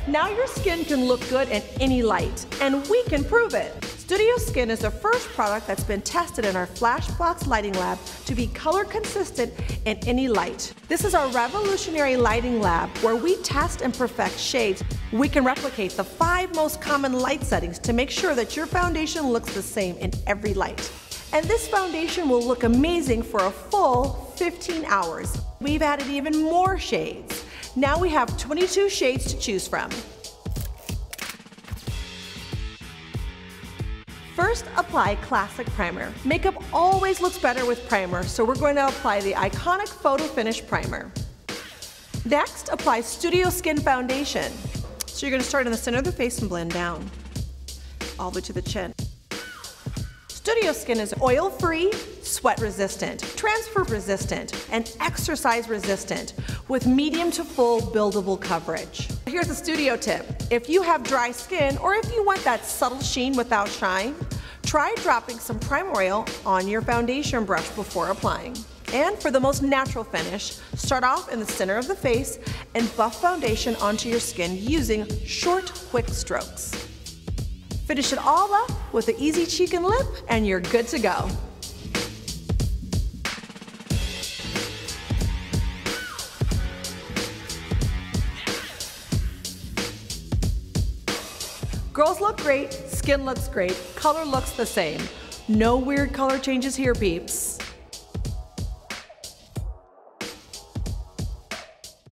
Now your skin can look good in any light, and we can prove it. Studio Skin is the first product that's been tested in our Smashboxs lighting lab to be color consistent in any light. This is our revolutionary lighting lab where we test and perfect shades. We can replicate the 5 most common light settings to make sure that your foundation looks the same in every light. And this foundation will look amazing for a full 15 hours. We've added even more shades. Now we have 22 shades to choose from. First, apply Classic Primer. Makeup always looks better with primer, so we're going to apply the iconic Photo Finish Primer. Next, apply Studio Skin Foundation. So you're going to start in the center of the face and blend down, all the way to the chin. Studio Skin is oil-free, sweat-resistant, transfer-resistant, and exercise-resistant with medium to full buildable coverage. Here's a studio tip. If you have dry skin or if you want that subtle sheen without shine, try dropping some primer oil on your foundation brush before applying. And for the most natural finish, start off in the center of the face and buff foundation onto your skin using short, quick strokes. Finish it all up with an easy cheek and lip, and you're good to go. Girls look great, skin looks great, color looks the same. No weird color changes here, peeps.